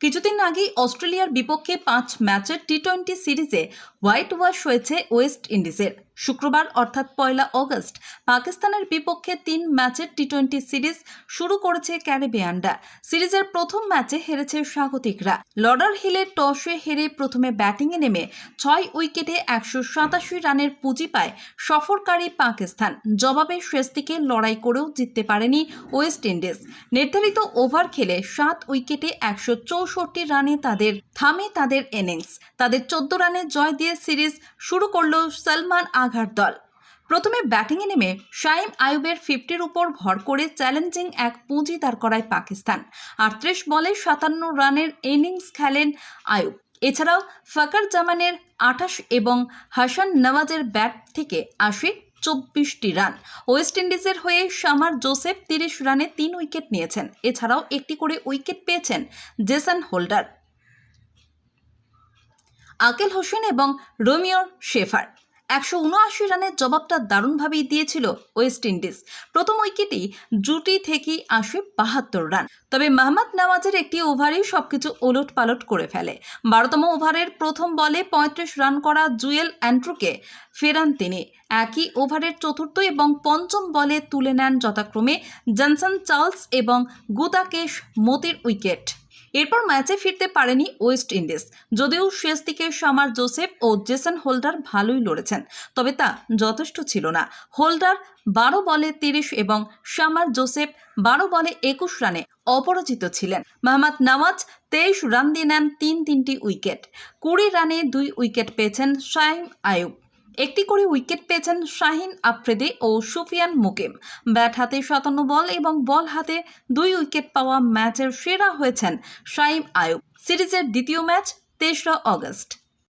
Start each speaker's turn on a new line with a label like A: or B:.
A: কিছুদিন আগেই অস্ট্রেলিয়ার বিপক্ষে 5 ম্যাচের টি-20 সিরিজে হোয়াইট ওয়াশ হয়েছে ওয়েস্ট ইন্ডিজের। শুক্রবার অর্থাৎ 1 আগস্ট পাকিস্তানের বিপক্ষে 3 ম্যাচের টি-20 সিরিজ শুরু করেছে ক্যারিবিয়ানরা। সিরিজের প্রথম ম্যাচে হেরেছে স্বাগতিকরা। লর্ডার হিলে টসে হেরে প্রথমে ব্যাটিংয়ে নেমে 6 উইকেটে 187 রানের পুঁজি পায় সফরকারী পাকিস্তান। জবাবে শেষ দিকে লড়াই করেও জিততে পারেনি ওয়েস্ট ইন্ডিজ। নির্ধারিত ওভার খেলে 7 উইকেটে 164 রানে তাদের ইনিংস। তাদের 14 রানে জয় দিয়ে সিরিজ শুরু করল সলমান আঘার দল। প্রথমে ব্যাটিংয়ে নেমে শাইম আয়ুবের 50-র উপর ভর করে চ্যালেঞ্জিং এক পুঁজি দাঁড় করায় পাকিস্তান। 38 বলে 57 রানের ইনিংস খেলেন আয়ুব। এছাড়াও ফকর জামানের 28 এবং হাসান নওয়াজের ব্যাট থেকে আসে 24টি রান। ওয়েস্ট ইন্ডিজের হয়ে শামার জোসেফ 30 রানে 3 উইকেট নিয়েছেন। এছাড়াও একটি করে উইকেট পেয়েছেন জেসন হোল্ডার, আকেল হোসেন এবং রোমিও শেফার। 179 রানের জবাবটা দারুণভাবেই দিয়েছিল ওয়েস্ট ইন্ডিজ। প্রথম উইকেটেই জুটি থেকেই আসে 72 রান। তবে মোহাম্মদ নওয়াজের একটি ওভারেই সবকিছু ওলটপালট করে ফেলে। 12তম ওভারের প্রথম বলে 35 রান করা জুয়েল অ্যান্ড্রুকে ফেরান তিনি। একই ওভারের চতুর্থ এবং পঞ্চম বলে তুলে নেন যথাক্রমে জনসন চার্লস এবং গুদাকেশ মোতির উইকেট। এরপর ম্যাচে ফিরতে পারেনি ওয়েস্ট ইন্ডিজ। যদিও শেষ দিকে শামার জোসেফ ও জেসন হোল্ডার ভালোই লড়েছেন, তবে তা যথেষ্ট ছিল না। হোল্ডার 12 বলে 30 এবং শামার জোসেফ 12 বলে 21 রানে অপরাজিত ছিলেন। মোহাম্মদ নওয়াজ 23 রান দিয়ে নেন 3টি উইকেট। 20 রানে 2 উইকেট পেয়েছেন শাইম আয়ুব। একটি করে উইকেট পেয়েছেন শাহিন আফ্রিদি ও সুফিয়ান মুকিম। ব্যাট হাতে 57 বল এবং বল হাতে 2 উইকেট পাওয়া ম্যাচের সেরা হয়েছেন শাইম আয়ুব। সিরিজের দ্বিতীয় ম্যাচ 23 আগস্ট।